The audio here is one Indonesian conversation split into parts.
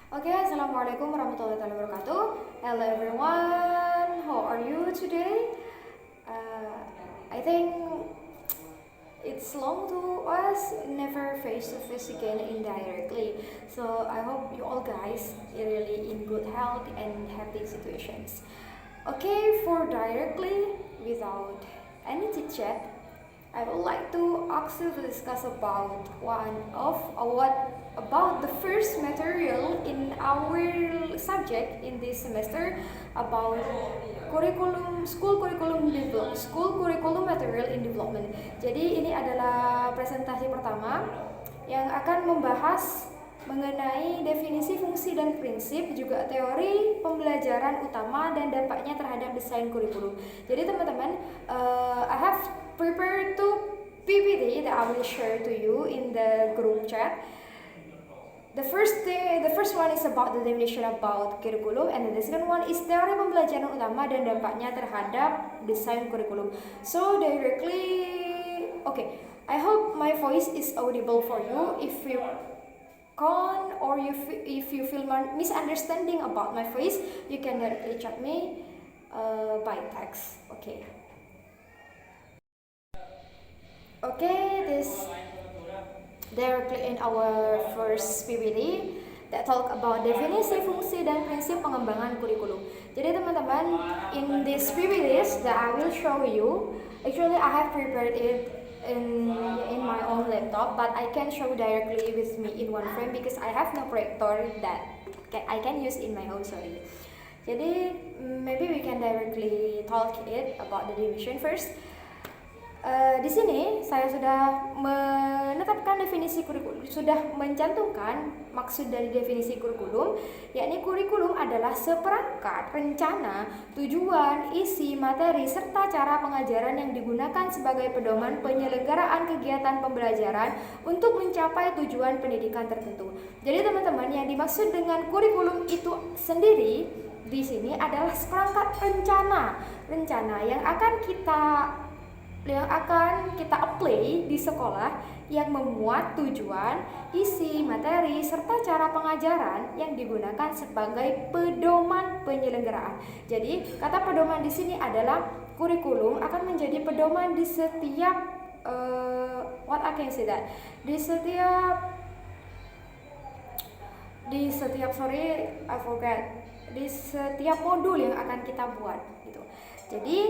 Okay, Assalamualaikum warahmatullahi wabarakatuh. Hello everyone, how are you today? I think it's long to us never face to face again indirectly. So I hope you all guys are really in good health and happy situations. Okay, for directly without any chit chat, I would like to ask you to discuss about what about the first material in our subject in this semester about school curriculum material in development. Jadi ini adalah presentasi pertama yang akan membahas mengenai definisi fungsi dan prinsip, juga teori pembelajaran utama dan dampaknya terhadap desain kurikulum. Jadi teman-teman, I have prepared two PPT that I will share to you in the group chat. The first one is about the definition about curriculum, and the second one is teori pembelajaran utama dan dampaknya terhadap desain kurikulum. So okay. I hope my voice is audible for you. If you can't or if you feel misunderstanding about my voice, you can directly chat me by text. Okay, this directly in our first PPT that talk about definisi, fungsi, dan prinsip pengembangan kurikulum. Jadi teman-teman, in this PPTs that I will show you, actually I have prepared it in my own laptop, but I can show directly with me in one frame because I have no projector that I can use in my house already. Jadi maybe we can directly talk it about the division first. Di sini saya sudah menetapkan definisi kurikulum, sudah mencantumkan maksud dari definisi kurikulum, yakni kurikulum adalah seperangkat rencana, tujuan, isi, materi, serta cara pengajaran yang digunakan sebagai pedoman penyelenggaraan kegiatan pembelajaran untuk mencapai tujuan pendidikan tertentu. Jadi teman-teman, yang dimaksud dengan kurikulum itu sendiri di sini adalah seperangkat rencana yang akan kita apply di sekolah, yang memuat tujuan, isi, materi, serta cara pengajaran yang digunakan sebagai pedoman penyelenggaraan. Jadi kata pedoman di sini adalah kurikulum akan menjadi pedoman di setiap di setiap modul yang akan kita buat gitu. Jadi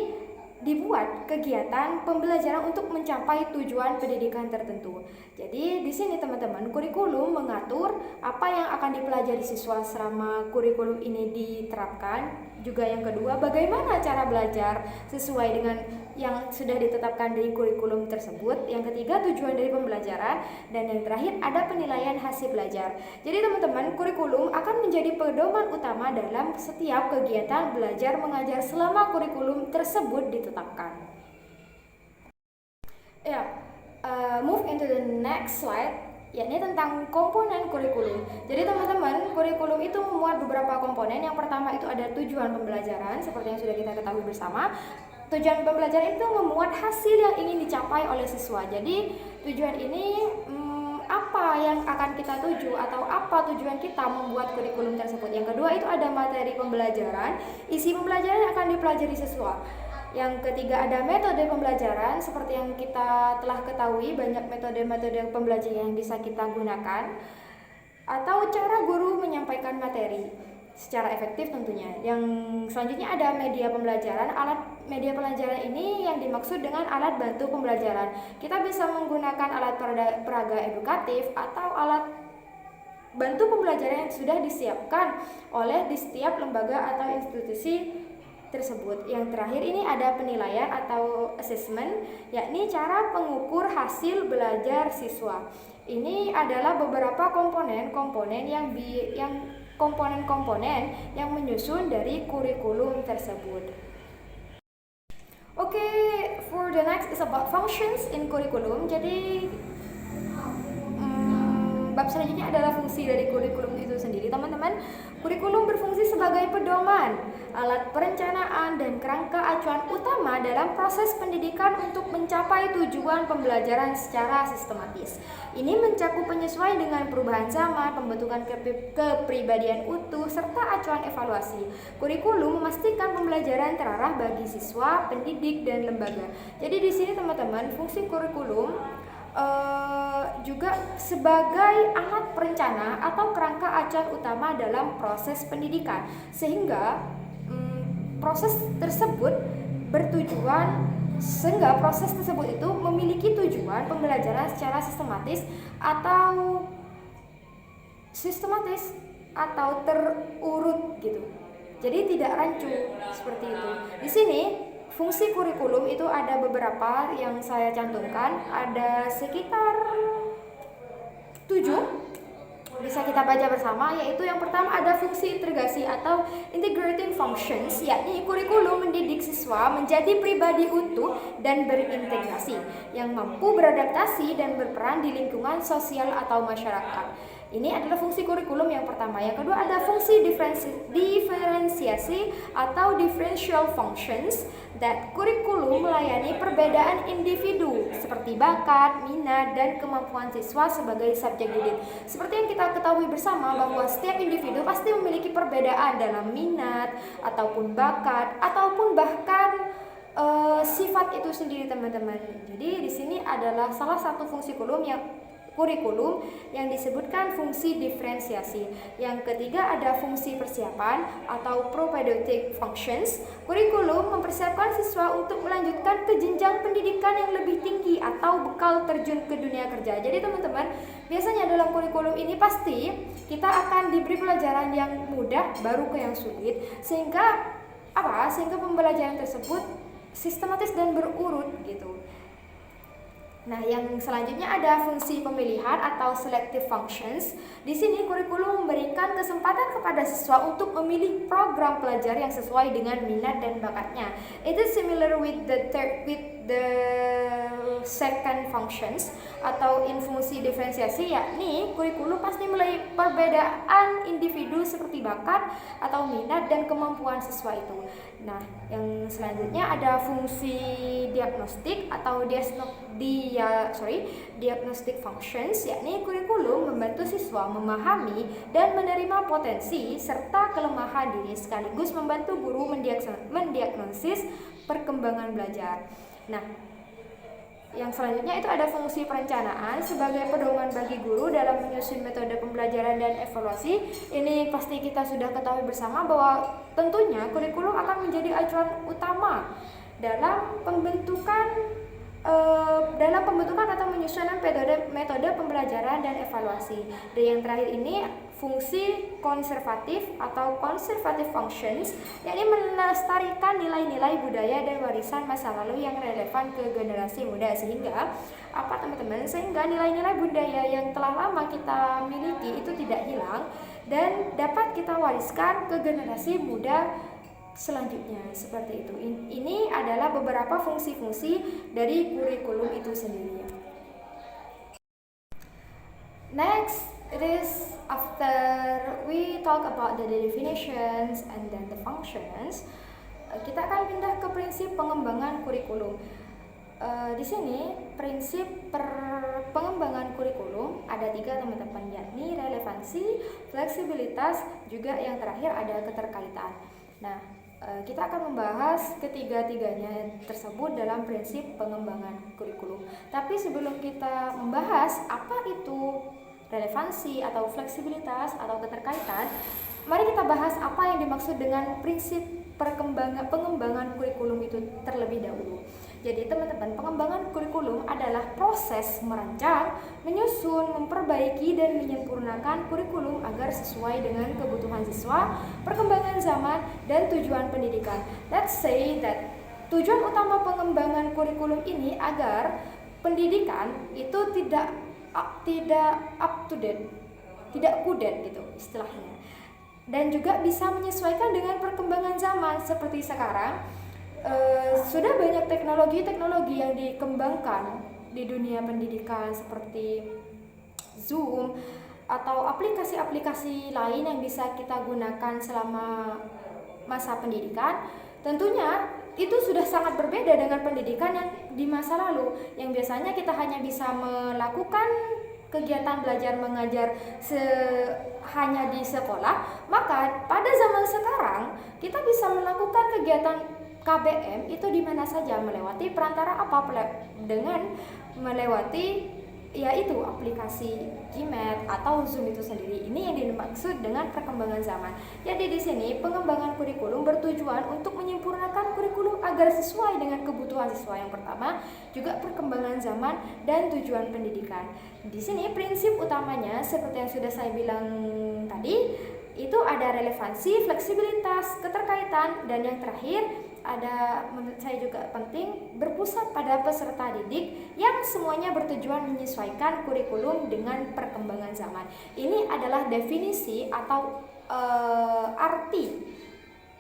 dibuat kegiatan pembelajaran untuk mencapai tujuan pendidikan tertentu. Jadi di sini teman-teman, kurikulum mengatur apa yang akan dipelajari siswa selama kurikulum ini diterapkan. Juga yang kedua, bagaimana cara belajar sesuai dengan yang sudah ditetapkan di kurikulum tersebut. Yang ketiga, tujuan dari pembelajaran. Dan yang terakhir, ada penilaian hasil belajar. Jadi teman-teman, kurikulum akan menjadi pedoman utama dalam setiap kegiatan belajar mengajar selama kurikulum tersebut ditetapkan. Move into the next slide, yakni tentang komponen kurikulum. Jadi teman-teman, kurikulum itu memuat beberapa komponen. Yang pertama itu ada tujuan pembelajaran, seperti yang sudah kita ketahui bersama. Tujuan pembelajaran itu memuat hasil yang ingin dicapai oleh siswa. Jadi tujuan ini apa yang akan kita tuju atau apa tujuan kita membuat kurikulum tersebut. Yang kedua itu ada materi pembelajaran, isi pembelajaran yang akan dipelajari siswa. Yang ketiga ada metode pembelajaran, seperti yang kita telah ketahui banyak metode-metode pembelajaran yang bisa kita gunakan, atau cara guru menyampaikan materi secara efektif tentunya. Yang selanjutnya ada media pembelajaran. Alat media pembelajaran ini yang dimaksud dengan alat bantu pembelajaran. Kita bisa menggunakan alat peraga edukatif atau alat bantu pembelajaran yang sudah disiapkan oleh di setiap lembaga atau institusi tersebut. Yang terakhir ini ada penilaian atau assessment, yakni cara pengukur hasil belajar siswa. Ini adalah beberapa komponen-komponen yang menyusun dari kurikulum tersebut. Okay, for the next is about functions in kurikulum. Jadi bab selanjutnya adalah fungsi dari kurikulum itu sendiri, teman-teman. Kurikulum berfungsi sebagai pedoman, alat perencanaan, dan kerangka acuan utama dalam proses pendidikan untuk mencapai tujuan pembelajaran secara sistematis. Ini mencakup penyesuaian dengan perubahan zaman, pembentukan kepribadian utuh, serta acuan evaluasi. Kurikulum memastikan pembelajaran terarah bagi siswa, pendidik, dan lembaga. Jadi di sini teman-teman, fungsi kurikulum juga sebagai alat perencana atau kerangka acuan utama dalam proses pendidikan, sehingga proses tersebut itu memiliki tujuan pembelajaran secara sistematis atau terurut gitu. Jadi tidak rancu seperti itu. Di sini fungsi kurikulum itu ada beberapa yang saya cantumkan, ada sekitar 7, bisa kita baca bersama, yaitu yang pertama ada fungsi integrasi atau integrating functions, yakni kurikulum mendidik siswa menjadi pribadi utuh dan berintegrasi yang mampu beradaptasi dan berperan di lingkungan sosial atau masyarakat. Ini adalah fungsi kurikulum yang pertama. Yang kedua ada fungsi diferensiasi atau differential functions, that kurikulum melayani perbedaan individu seperti bakat, minat, dan kemampuan siswa sebagai subjek didik. Seperti yang kita ketahui bersama bahwa setiap individu pasti memiliki perbedaan dalam minat ataupun bakat ataupun bahkan sifat itu sendiri, teman-teman. Jadi di sini adalah salah satu fungsi kurikulum yang disebutkan fungsi diferensiasi. Yang ketiga ada fungsi persiapan atau propedeutic functions. Kurikulum mempersiapkan siswa untuk melanjutkan ke jenjang pendidikan yang lebih tinggi atau bekal terjun ke dunia kerja. Jadi teman-teman, biasanya dalam kurikulum ini pasti kita akan diberi pelajaran yang mudah baru ke yang sulit, sehingga pembelajaran tersebut sistematis dan berurut gitu. Nah, yang selanjutnya ada fungsi pemilihan atau selective functions. Di sini kurikulum memberikan kesempatan kepada siswa untuk memilih program pelajar yang sesuai dengan minat dan bakatnya. It is similar with the second functions atau in fungsi diferensiasi, yakni kurikulum pasti melihat perbedaan individu seperti bakat atau minat dan kemampuan siswa itu. Nah, yang selanjutnya ada fungsi diagnostik atau diagnostic functions, yakni kurikulum membantu siswa memahami dan menerima potensi serta kelemahan diri sekaligus membantu guru mendiagnosis perkembangan belajar. Nah, yang selanjutnya itu ada fungsi perencanaan sebagai pedoman bagi guru dalam menyusun metode pembelajaran dan evaluasi. Ini pasti kita sudah ketahui bersama bahwa tentunya kurikulum akan menjadi acuan utama dalam pembentukan atau menyusunan metode pembelajaran dan evaluasi. Dan yang terakhir ini fungsi konservatif atau conservative functions, yakni melestarikan nilai-nilai budaya dan warisan masa lalu yang relevan ke generasi muda, sehingga sehingga nilai-nilai budaya yang telah lama kita miliki itu tidak hilang dan dapat kita wariskan ke generasi muda selanjutnya, seperti itu. Ini adalah beberapa fungsi-fungsi dari kurikulum itu sendiri. Next, it is after we talk about the definitions and then the functions, kita akan pindah ke prinsip pengembangan kurikulum. Di sini prinsip pengembangan kurikulum ada 3, teman-teman, yakni relevansi, fleksibilitas, juga yang terakhir ada keterkaitan. Nah, kita akan membahas ketiga-tiganya tersebut dalam prinsip pengembangan kurikulum. Tapi sebelum kita membahas apa itu relevansi atau fleksibilitas atau keterkaitan, mari kita bahas apa yang dimaksud dengan prinsip pengembangan kurikulum itu terlebih dahulu. Jadi teman-teman, pengembangan kurikulum adalah proses merancang, menyusun, memperbaiki, dan menyempurnakan kurikulum agar sesuai dengan kebutuhan siswa, perkembangan zaman, dan tujuan pendidikan. Let's say that tujuan utama pengembangan kurikulum ini agar pendidikan itu tidak up to date, tidak kudet gitu istilahnya, dan juga bisa menyesuaikan dengan perkembangan zaman. Seperti sekarang sudah banyak teknologi yang dikembangkan di dunia pendidikan seperti Zoom atau aplikasi-aplikasi lain yang bisa kita gunakan selama masa pendidikan, tentunya itu sudah sangat berbeda dengan pendidikan yang di masa lalu, yang biasanya kita hanya bisa melakukan kegiatan belajar mengajar hanya di sekolah. Maka pada zaman sekarang kita bisa melakukan kegiatan KBM itu di mana saja, melewati perantara apa, dengan melewati yaitu aplikasi Gmat atau Zoom itu sendiri. Ini yang dimaksud dengan perkembangan zaman. Jadi di sini pengembangan kurikulum bertujuan untuk menyempurnakan kurikulum agar sesuai dengan kebutuhan siswa. Yang pertama, juga perkembangan zaman dan tujuan pendidikan. Di sini prinsip utamanya seperti yang sudah saya bilang tadi, itu ada relevansi, fleksibilitas, keterkaitan, dan yang terakhir ada, menurut saya juga penting, berpusat pada peserta didik yang semuanya bertujuan menyesuaikan kurikulum dengan perkembangan zaman. Ini adalah definisi atau arti,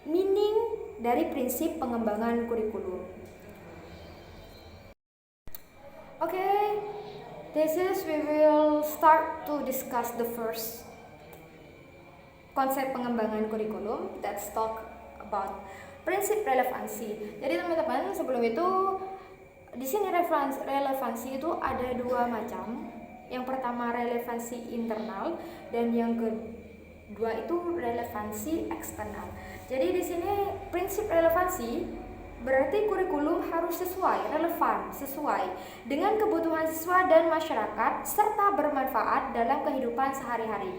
meaning dari prinsip pengembangan kurikulum. Okay, this is we will start to discuss the first konsep pengembangan kurikulum. Let's talk about prinsip relevansi. Jadi teman-teman, sebelum itu di sini relevansi itu ada dua macam. Yang pertama relevansi internal dan yang kedua itu relevansi eksternal. Jadi di sini prinsip relevansi berarti kurikulum harus relevan, sesuai dengan kebutuhan siswa dan masyarakat serta bermanfaat dalam kehidupan sehari-hari.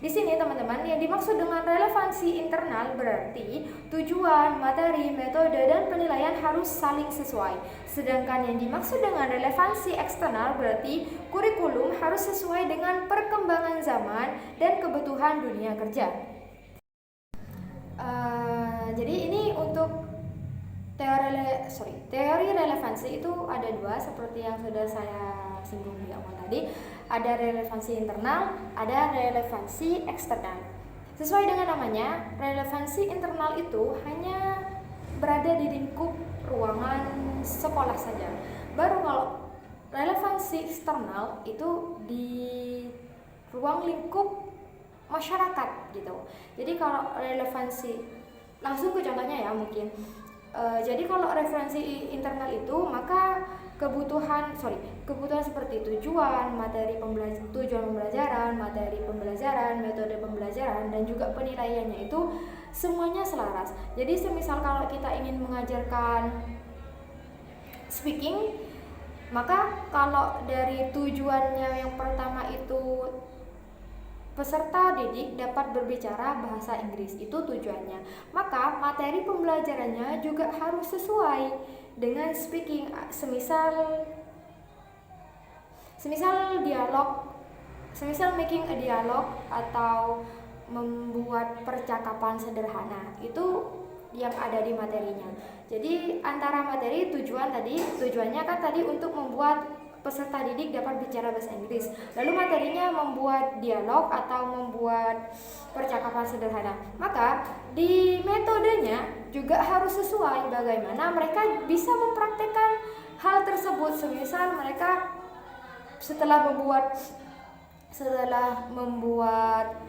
Di sini teman-teman, yang dimaksud dengan relevansi internal berarti tujuan, materi, metode, dan penilaian harus saling sesuai. Sedangkan yang dimaksud dengan relevansi eksternal berarti kurikulum harus sesuai dengan perkembangan zaman dan kebutuhan dunia kerja. Jadi ini untuk teori relevansi itu ada dua, seperti yang sudah saya singgung di awal tadi. Ada relevansi internal, ada relevansi eksternal. Sesuai dengan namanya, relevansi internal itu hanya berada di lingkup ruangan sekolah saja. Baru kalau relevansi eksternal itu di ruang lingkup masyarakat gitu. Jadi kalau relevansi, langsung ke contohnya ya mungkin. Jadi kalau referensi internal itu, maka kebutuhan seperti tujuan, tujuan pembelajaran, materi pembelajaran, metode pembelajaran, dan juga penilaiannya itu semuanya selaras. Jadi semisal kalau kita ingin mengajarkan speaking, maka kalau dari tujuannya yang pertama itu peserta didik dapat berbicara bahasa Inggris, itu tujuannya. Maka materi pembelajarannya juga harus sesuai dengan speaking. Semisal making a dialog atau membuat percakapan sederhana, itu yang ada di materinya. Jadi antara materi tujuannya kan tadi untuk membuat peserta didik dapat bicara bahasa Inggris. Lalu materinya membuat dialog atau membuat percakapan sederhana. Maka di metodenya juga harus sesuai bagaimana mereka bisa mempraktekkan hal tersebut. Semisal mereka setelah membuat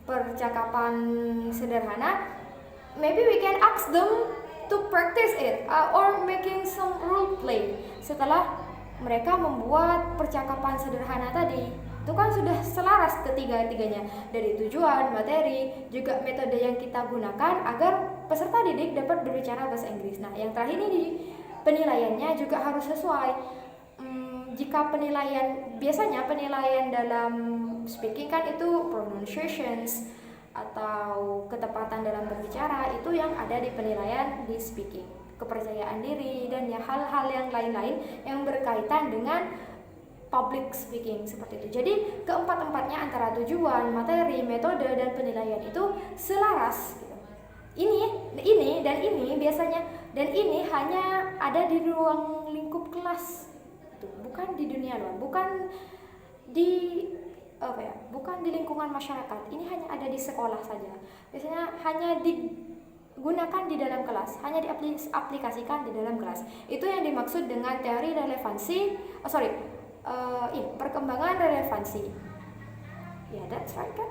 percakapan sederhana, maybe we can ask them to practice it or making some role play. Setelah mereka membuat percakapan sederhana tadi, itu kan sudah selaras ketiga-tiganya, dari tujuan, materi, juga metode yang kita gunakan agar peserta didik dapat berbicara bahasa Inggris. Nah, yang terakhir ini penilaiannya juga harus sesuai. Jika biasanya penilaian dalam speaking kan itu pronunciations atau ketepatan dalam berbicara, itu yang ada di penilaian di speaking. Kepercayaan diri dan ya hal-hal yang lain-lain yang berkaitan dengan public speaking seperti itu. Jadi keempat-empatnya antara tujuan, materi, metode, dan penilaian itu selaras gitu. Ini dan ini biasanya, dan ini hanya ada di ruang lingkup kelas itu, bukan di dunia luar, bukan di lingkungan masyarakat. Ini hanya ada di sekolah saja. Biasanya hanya digunakan di dalam kelas, hanya diaplikasikan di dalam kelas. Itu yang dimaksud dengan teori relevansi, perkembangan relevansi. Ya, that's right kan?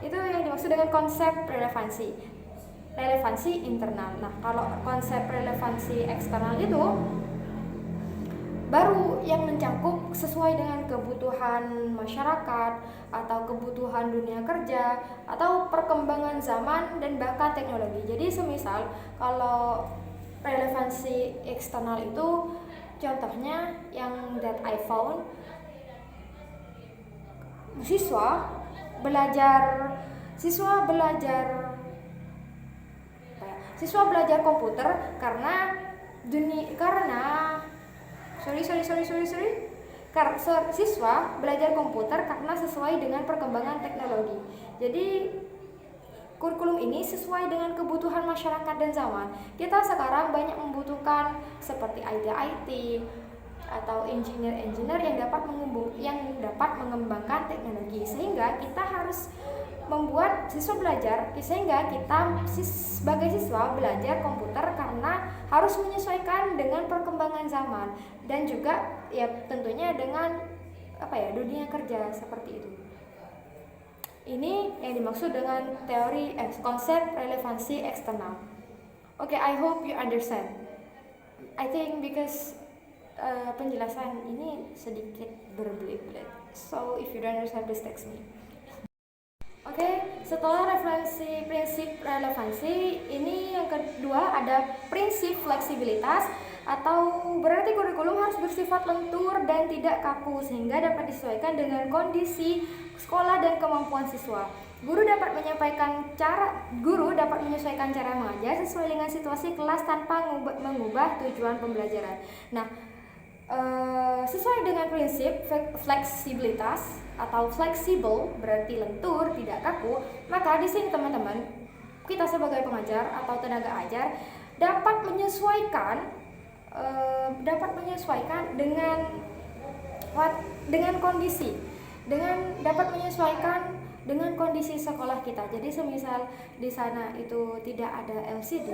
Itu yang dimaksud dengan konsep relevansi. Relevansi internal. Nah, kalau konsep relevansi eksternal itu baru yang mencakup sesuai dengan kebutuhan masyarakat atau kebutuhan dunia kerja atau perkembangan zaman dan bahkan teknologi. Jadi semisal kalau relevansi eksternal itu contohnya yang that I found, siswa belajar komputer karena siswa belajar komputer karena sesuai dengan perkembangan teknologi. Jadi kurikulum ini sesuai dengan kebutuhan masyarakat dan zaman. Kita sekarang banyak membutuhkan seperti IT atau engineer yang dapat mengembangkan teknologi, sehingga kita harus membuat siswa belajar, sehingga kita sebagai siswa belajar komputer karena harus menyesuaikan dengan perkembangan zaman dan juga ya tentunya dengan dunia kerja seperti itu. Ini yang dimaksud dengan teori konsep relevansi eksternal. Okay, I hope you understand. I think because penjelasan ini sedikit berbelit-belit. So if you don't understand, please text me. Oke, setelah referensi prinsip relevansi, ini yang kedua ada prinsip fleksibilitas, atau berarti kurikulum harus bersifat lentur dan tidak kaku sehingga dapat disesuaikan dengan kondisi sekolah dan kemampuan siswa. Guru dapat menyesuaikan cara mengajar sesuai dengan situasi kelas tanpa mengubah tujuan pembelajaran. Nah, sesuai dengan prinsip fleksibilitas atau fleksibel berarti lentur, tidak kaku, maka di sini teman-teman, kita sebagai pengajar atau tenaga ajar dapat menyesuaikan dengan kondisi sekolah kita. Jadi semisal di sana itu tidak ada LCD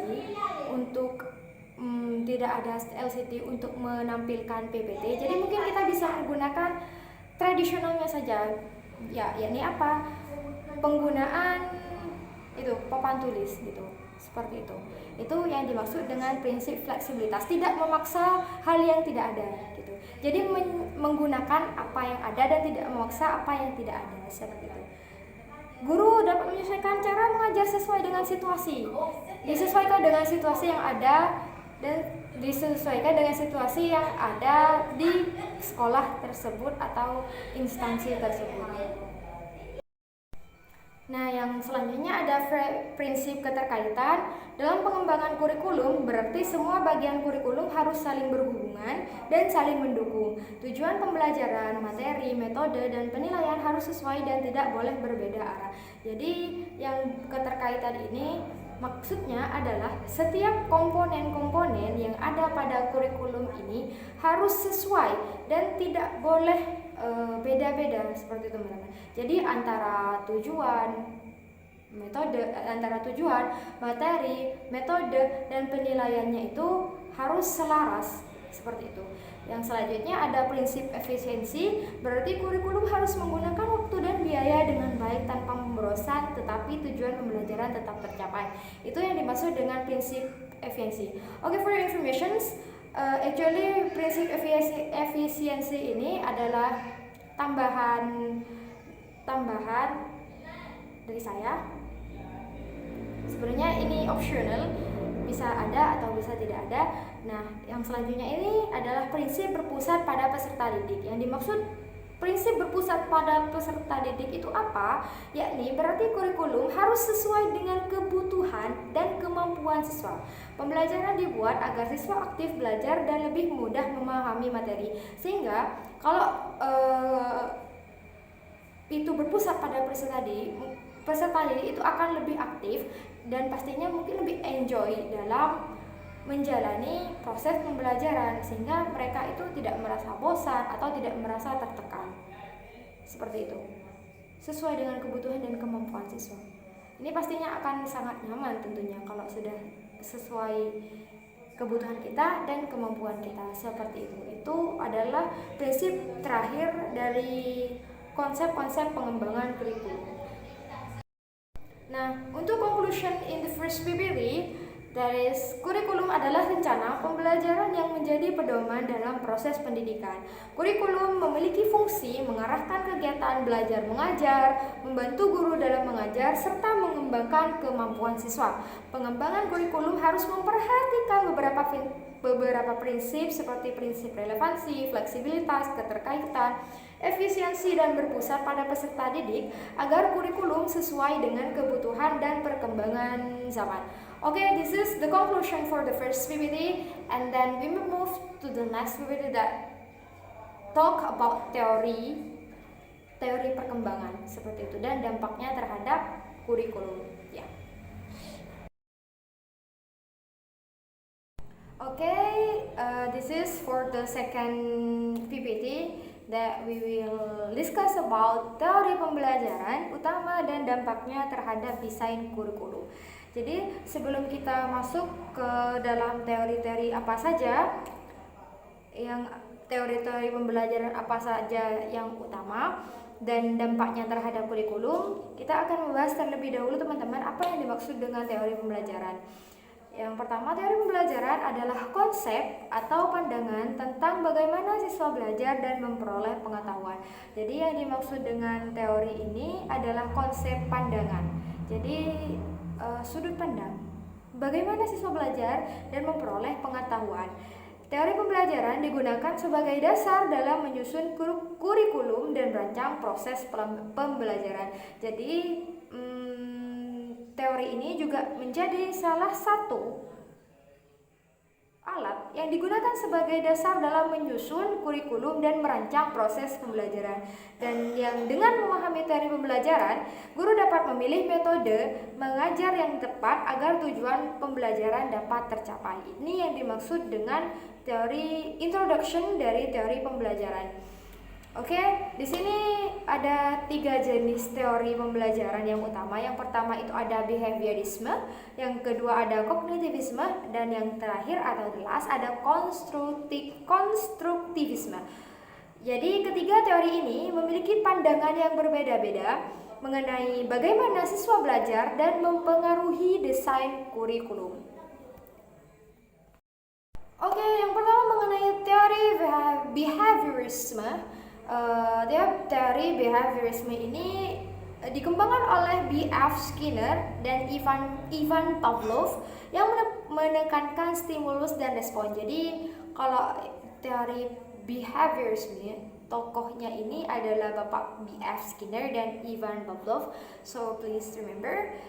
untuk menampilkan PPT, jadi mungkin kita bisa menggunakan tradisionalnya saja, yakni penggunaan itu papan tulis gitu, seperti itu. Itu yang dimaksud dengan prinsip fleksibilitas, tidak memaksa hal yang tidak ada gitu. Jadi menggunakan apa yang ada dan tidak memaksa apa yang tidak ada, seperti itu. Guru dapat menyesuaikan cara mengajar sesuai dengan situasi, disesuaikan dengan situasi yang ada dan disesuaikan dengan situasi yang ada di sekolah tersebut atau instansi tersebut. Nah, yang selanjutnya ada prinsip keterkaitan. Dalam pengembangan kurikulum, berarti semua bagian kurikulum harus saling berhubungan dan saling mendukung. Tujuan pembelajaran, materi, metode, dan penilaian harus sesuai dan tidak boleh berbeda arah. Jadi, yang keterkaitan ini maksudnya adalah setiap komponen-komponen yang ada pada kurikulum ini harus sesuai dan tidak boleh beda-beda, seperti itu teman-teman. Jadi antara tujuan, materi, metode, dan penilaiannya itu harus selaras, seperti itu. Yang selanjutnya ada prinsip efisiensi, berarti kurikulum harus menggunakan waktu dan biaya dengan baik tanpa membosankan, tetapi tujuan pembelajaran tetap tercapai. Itu yang dimaksud dengan prinsip efisiensi. Okay, for your information, actually prinsip efisiensi ini adalah tambahan dari saya. Sebenarnya ini optional, bisa ada atau bisa tidak ada. Nah, yang selanjutnya ini adalah prinsip berpusat pada peserta didik. Yang dimaksud prinsip berpusat pada peserta didik itu apa? Yakni berarti kurikulum harus sesuai dengan kebutuhan dan kemampuan siswa. Pembelajaran dibuat agar siswa aktif belajar dan lebih mudah memahami materi. Sehingga kalau itu berpusat pada peserta didik itu akan lebih aktif dan pastinya mungkin lebih enjoy dalam menjalani proses pembelajaran, sehingga mereka itu tidak merasa bosan atau tidak merasa tertekan, seperti itu, sesuai dengan kebutuhan dan kemampuan siswa. Ini pastinya akan sangat nyaman tentunya kalau sudah sesuai kebutuhan kita dan kemampuan kita, seperti itu. Itu adalah prinsip terakhir dari konsep-konsep pengembangan kurikulum. Nah, untuk conclusion in the first PPT, that is, kurikulum adalah rencana pembelajaran yang menjadi pedoman dalam proses pendidikan. Kurikulum memiliki fungsi mengarahkan kegiatan belajar mengajar, membantu guru dalam mengajar, serta mengembangkan kemampuan siswa. Pengembangan kurikulum harus memperhatikan beberapa prinsip seperti prinsip relevansi, fleksibilitas, keterkaitan, efisiensi, dan berpusat pada peserta didik agar kurikulum sesuai dengan kebutuhan dan perkembangan zaman. Okay, this is the conclusion for the first PPT, and then we will move to the next PPT that talk about teori perkembangan seperti itu dan dampaknya terhadap kurikulum. Ya. Okay, this is for the second PPT that we will discuss about teori pembelajaran utama dan dampaknya terhadap desain kurikulum. Jadi sebelum kita masuk ke dalam teori-teori apa saja, yang teori-teori pembelajaran apa saja yang utama dan dampaknya terhadap kurikulum, kita akan membahas terlebih dahulu teman-teman apa yang dimaksud dengan teori pembelajaran. Yang pertama, teori pembelajaran adalah konsep atau pandangan tentang bagaimana siswa belajar dan memperoleh pengetahuan. Jadi yang dimaksud dengan teori ini adalah konsep pandangan. Jadi sudut pandang bagaimana siswa belajar dan memperoleh pengetahuan. Teori pembelajaran digunakan sebagai dasar dalam menyusun kurikulum dan merancang proses pembelajaran. Jadi teori ini juga menjadi salah satu alat yang digunakan sebagai dasar dalam menyusun kurikulum dan merancang proses pembelajaran. Dan yang dengan memahami teori pembelajaran, guru dapat memilih metode mengajar yang tepat agar tujuan pembelajaran dapat tercapai. Ini yang dimaksud dengan teori introduction dari teori pembelajaran. Oke, di sini ada 3 jenis teori pembelajaran yang utama. Yang pertama itu ada behaviorisme, yang kedua ada kognitivisme, dan yang terakhir atau the last ada konstruktivisme. Jadi ketiga teori ini memiliki pandangan yang berbeda-beda mengenai bagaimana siswa belajar dan mempengaruhi desain kurikulum. Oke, yang pertama mengenai teori behaviorisme. Teori behaviorisme ini dikembangkan oleh B.F. Skinner dan Ivan Pavlov yang menekankan stimulus dan respon. Jadi kalau teori behaviorisme, tokohnya ini adalah Bapak B.F. Skinner dan Ivan Pavlov. So please remember,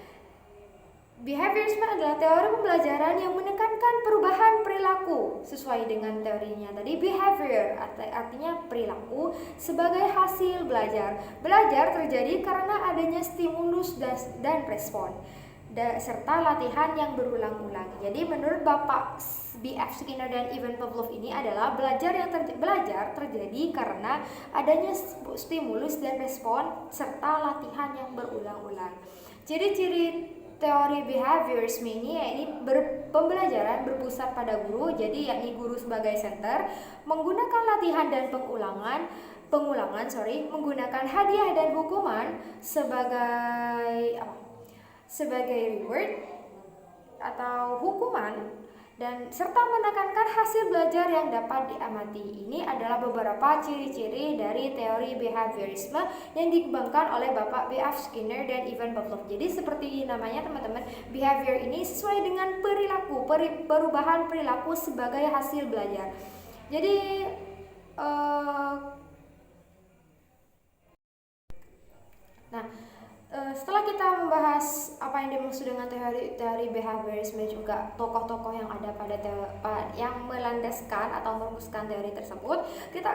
behaviorisme adalah teori pembelajaran yang menekankan perubahan perilaku sesuai dengan teorinya tadi. Behavior artinya perilaku sebagai hasil belajar. Belajar terjadi karena adanya stimulus dan respon serta latihan yang berulang-ulang. Jadi menurut Bapak B.F. Skinner dan Ivan Pavlov ini adalah belajar terjadi karena adanya stimulus dan respon serta latihan yang berulang-ulang. Ciri-ciri teori behaviorisme ini yakni pembelajaran berpusat pada guru, jadi yakni guru sebagai center, menggunakan latihan dan menggunakan hadiah dan hukuman sebagai reward atau hukuman, dan serta menekankan hasil belajar yang dapat diamati. Ini adalah beberapa ciri-ciri dari teori behaviorisme yang dikembangkan oleh Bapak B.F. Skinner dan Ivan Pavlov. Jadi seperti namanya teman-teman, behavior ini sesuai dengan perilaku, perubahan perilaku sebagai hasil belajar. Jadi setelah kita membahas apa yang dimaksud dengan teori behaviorisme, juga tokoh-tokoh yang ada yang melandaskan atau merumuskan teori tersebut, kita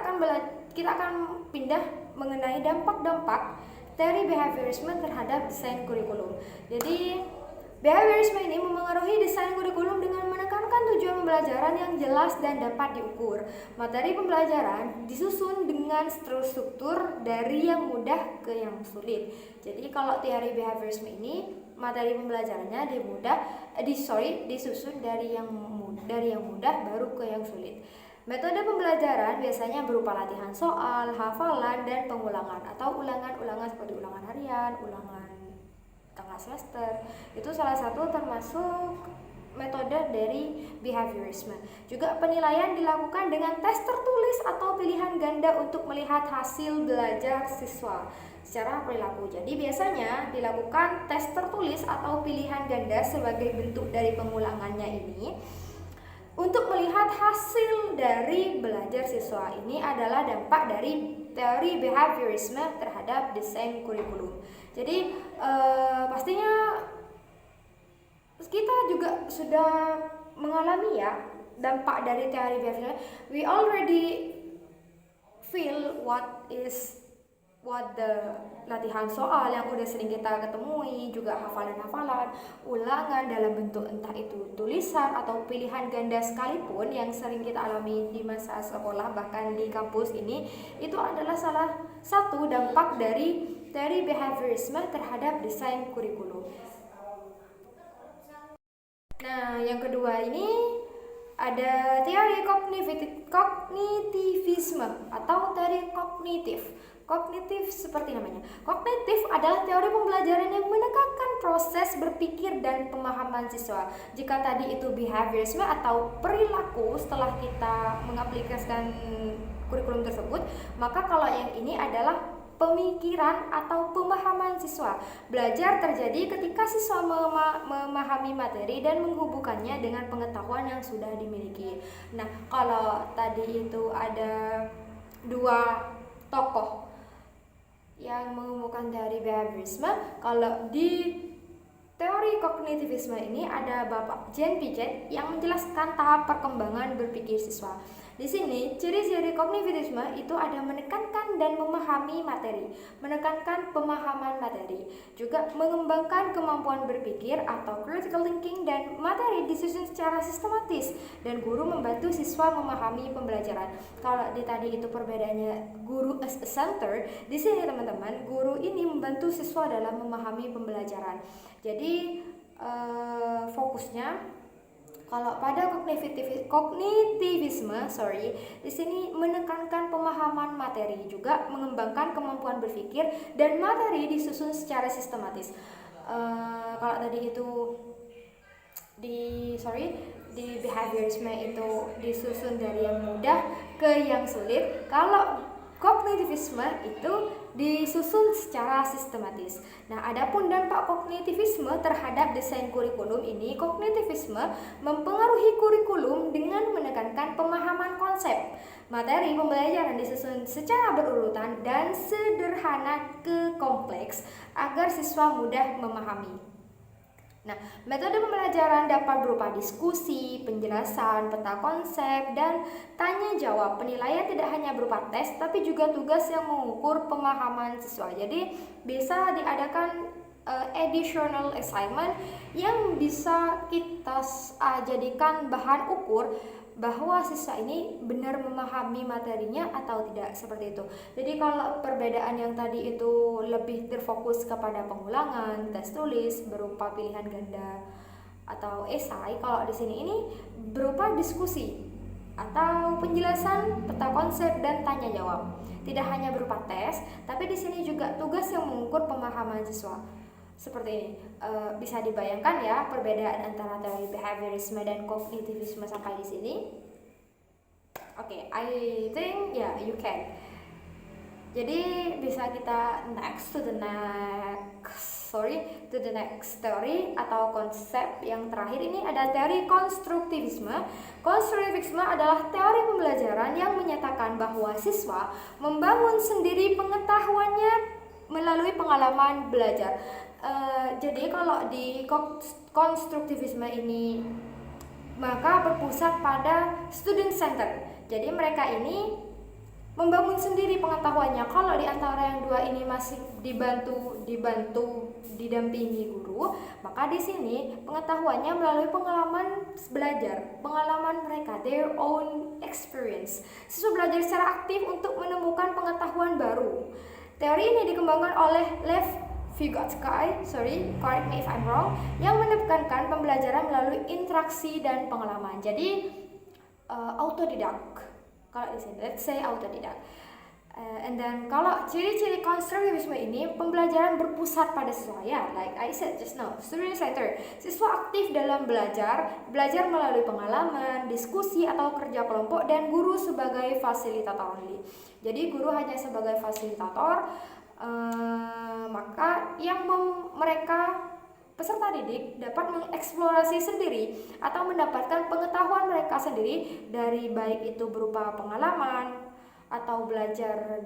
akan pindah mengenai dampak-dampak teori behaviorisme terhadap desain kurikulum. Jadi behaviorisme ini memengaruhi desain kurikulum dengan menekankan tujuan pembelajaran yang jelas dan dapat diukur. Materi pembelajaran disusun dengan struktur dari yang mudah ke yang sulit. Jadi kalau teori behaviorisme ini, materi pembelajarannya disusun dari yang mudah baru ke yang sulit. Metode pembelajaran biasanya berupa latihan soal, hafalan, dan pengulangan atau ulangan-ulangan seperti ulangan harian, ulangan tengah semester. Itu salah satu termasuk metode dari behaviorisme. Juga penilaian dilakukan dengan tes tertulis atau pilihan ganda untuk melihat hasil belajar siswa secara perilaku. Jadi biasanya dilakukan tes tertulis atau pilihan ganda sebagai bentuk dari pengulangannya ini untuk melihat hasil dari belajar siswa. Ini adalah dampak dari teori behaviorisme terhadap desain kurikulum. Jadi pastinya kita juga sudah mengalami ya dampak dari teori behaviorisme. We already feel what the latihan soal yang udah sering kita ketemui, juga hafalan-hafalan, ulangan dalam bentuk entah itu tulisan atau pilihan ganda sekalipun yang sering kita alami di masa sekolah bahkan di kampus ini, itu adalah salah satu dampak dari teori behaviorisme terhadap desain kurikulum. Nah, yang kedua ini ada teori kognitivisme atau teori kognitif. Kognitif seperti namanya. Kognitif adalah teori pembelajaran yang menekankan proses berpikir dan pemahaman siswa. Jika tadi itu behaviorisme atau perilaku setelah kita mengaplikasikan kurikulum tersebut, maka kalau yang ini adalah pemikiran atau pemahaman siswa. Belajar terjadi ketika siswa memahami materi dan menghubungkannya dengan pengetahuan yang sudah dimiliki. Nah, kalau tadi itu ada dua tokoh yang menghubungkan teori behaviorisme, kalau di teori kognitivisme ini ada Bapak Jean Piaget yang menjelaskan tahap perkembangan berpikir siswa. Di sini, ciri-ciri kognitivisme itu ada menekankan dan memahami materi, menekankan pemahaman materi, juga mengembangkan kemampuan berpikir atau critical thinking dan materi disusun secara sistematis, dan guru membantu siswa memahami pembelajaran. Kalau di tadi itu perbedaannya guru as a center, di sini teman-teman, guru ini membantu siswa dalam memahami pembelajaran. Jadi fokusnya kalau pada kognitivisme, di sini menekankan pemahaman materi, juga mengembangkan kemampuan berpikir dan materi disusun secara sistematis. Kalau tadi itu di behaviorisme itu disusun dari yang mudah ke yang sulit. Kalau kognitivisme itu disusun secara sistematis. Nah, adapun dampak kognitivisme terhadap desain kurikulum ini, kognitivisme mempengaruhi kurikulum dengan menekankan pemahaman konsep. Materi pembelajaran disusun secara berurutan dan sederhana ke kompleks agar siswa mudah memahami. Nah, metode pembelajaran dapat berupa diskusi, penjelasan, peta konsep, dan tanya jawab. Penilaian tidak hanya berupa tes, tapi juga tugas yang mengukur pemahaman siswa. Jadi, bisa diadakan additional assignment yang bisa kita jadikan bahan ukur bahwa siswa ini benar memahami materinya atau tidak, seperti itu. Jadi kalau perbedaan yang tadi itu lebih terfokus kepada pengulangan, tes tulis berupa pilihan ganda atau esai, kalau di sini ini berupa diskusi atau penjelasan, peta konsep, dan tanya jawab. Tidak hanya berupa tes, tapi di sini juga tugas yang mengukur pemahaman siswa. Seperti ini, bisa dibayangkan ya perbedaan antara teori behaviorisme dan kognitivisme sampai di sini. Oke, I think you can. Jadi bisa kita to the next teori atau konsep yang terakhir. Ini ada teori konstruktivisme. Konstruktivisme adalah teori pembelajaran yang menyatakan bahwa siswa membangun sendiri pengetahuannya melalui pengalaman belajar. Jadi kalau di konstruktivisme ini maka berpusat pada student center. Jadi mereka ini membangun sendiri pengetahuannya. Kalau di antara yang dua ini masih didampingi guru, maka di sini pengetahuannya melalui pengalaman belajar, pengalaman mereka, their own experience. Siswa belajar secara aktif untuk menemukan pengetahuan baru. Teori ini dikembangkan oleh Lev Vygotsky, correct me if I'm wrong, yang menekankan pembelajaran melalui interaksi dan pengalaman. Jadi autodidak. Kalau di sini let's say autodidak. And then kalau ciri-ciri konstruktivisme ini, pembelajaran berpusat pada siswa, ya, like I said just now, student center. Siswa aktif dalam belajar melalui pengalaman, diskusi atau kerja kelompok, dan guru sebagai fasilitator only. Jadi guru hanya sebagai fasilitator, maka yang mereka peserta didik dapat mengeksplorasi sendiri atau mendapatkan pengetahuan mereka sendiri dari baik itu berupa pengalaman atau belajar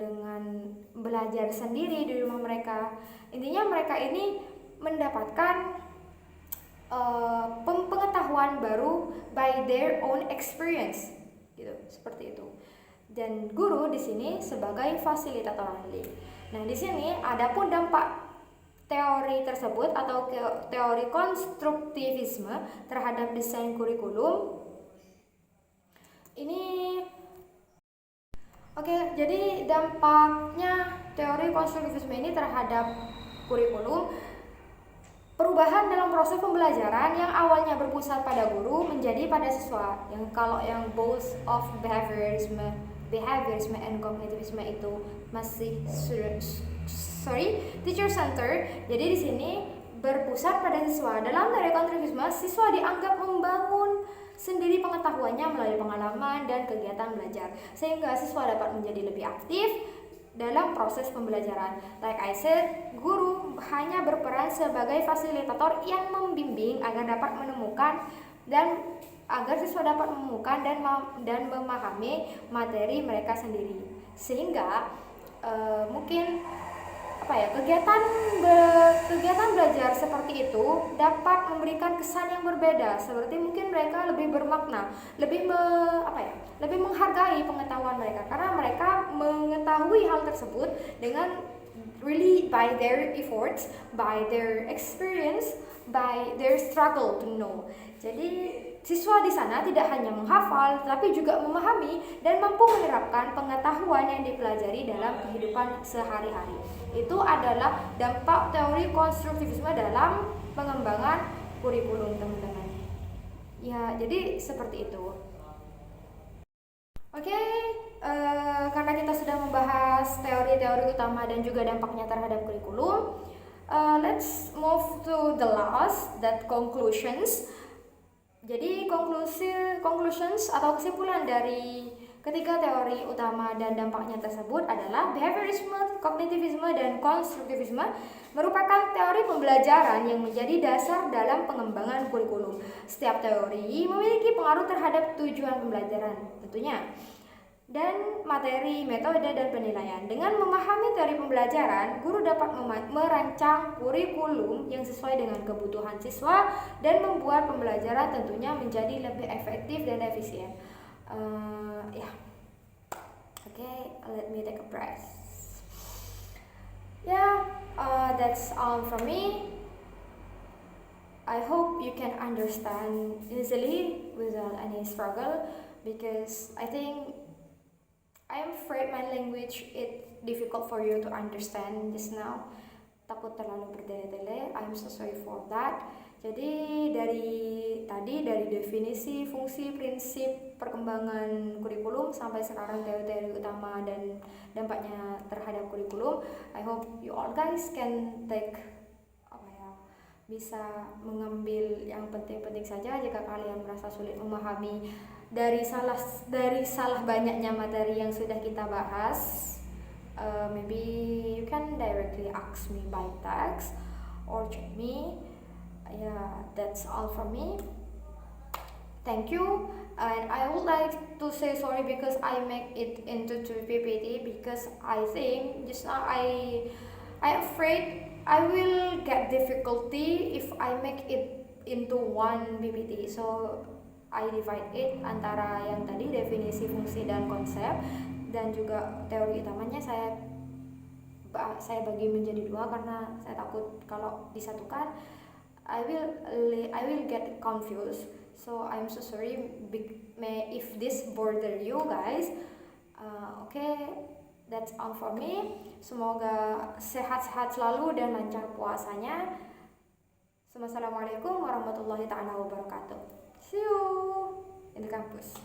sendiri di rumah mereka. Intinya mereka ini mendapatkan pengetahuan baru by their own experience, gitu, seperti itu. Dan guru di sini sebagai fasilitator only. Nah, di sini adapun dampak teori tersebut atau teori konstruktivisme terhadap desain kurikulum ini. Oke, jadi dampaknya teori konstruktivisme ini terhadap kurikulum, perubahan dalam proses pembelajaran yang awalnya berpusat pada guru menjadi pada siswa. Yang both of behaviorism and cognitivisme itu masih teacher center. Jadi di sini berpusat pada siswa. Dalam teori konstruktivisme, siswa dianggap membangun sendiri pengetahuannya melalui pengalaman dan kegiatan belajar, sehingga siswa dapat menjadi lebih aktif dalam proses pembelajaran. Like I said, guru hanya berperan sebagai fasilitator yang membimbing agar dapat menemukan dan agar siswa dapat menemukan dan memahami materi mereka sendiri, sehingga mungkin kegiatan belajar seperti itu dapat memberikan kesan yang berbeda, seperti mungkin mereka lebih bermakna, lebih menghargai pengetahuan mereka karena mereka mengetahui hal tersebut dengan really by their efforts, by their experience, by their struggle to know. Jadi siswa di sana tidak hanya menghafal, tapi juga memahami dan mampu menerapkan pengetahuan yang dipelajari dalam kehidupan sehari-hari. Itu adalah dampak teori konstruktivisme dalam pengembangan kurikulum, teman-teman. Ya, jadi seperti itu. Oke, karena kita sudah membahas teori-teori utama dan juga dampaknya terhadap kurikulum, let's move to the last, that conclusions. Jadi conclusions atau kesimpulan dari ketiga teori utama dan dampaknya tersebut adalah behaviorisme, kognitivisme, dan konstruktivisme merupakan teori pembelajaran yang menjadi dasar dalam pengembangan kurikulum. Setiap teori memiliki pengaruh terhadap tujuan pembelajaran tentunya, dan materi, metode, dan penilaian. Dengan memahami teori pembelajaran, guru dapat merancang kurikulum yang sesuai dengan kebutuhan siswa dan membuat pembelajaran tentunya menjadi lebih efektif dan efisien. Okay, let me take a breath. That's all from me. I hope you can understand easily without any struggle, because I think I'm afraid my language is difficult for you to understand just now. Takut terlalu bertele-tele. I'm so sorry for that. Jadi dari definisi, fungsi, prinsip perkembangan kurikulum sampai sekarang teori-teori utama dan dampaknya terhadap kurikulum, I hope you all guys can take bisa mengambil yang penting-penting saja. Jika kalian merasa sulit memahami dari salah banyaknya materi yang sudah kita bahas, maybe you can directly ask me by text or chat me. That's all from me. Thank you, and I would like to say sorry because I make it into 2 PPT, because I think just now I'm afraid I will get difficulty if I make it into 1 PPT. So I divide it antara yang tadi definisi, fungsi, dan konsep, dan juga teori utamanya saya bagi menjadi 2 karena saya takut kalau disatukan I will get confused. So I'm so sorry if this bother you guys. Okay, that's all for me. Semoga sehat-sehat selalu dan lancar puasanya. Assalamualaikum warahmatullahi taala wabarakatuh. See you in the campus.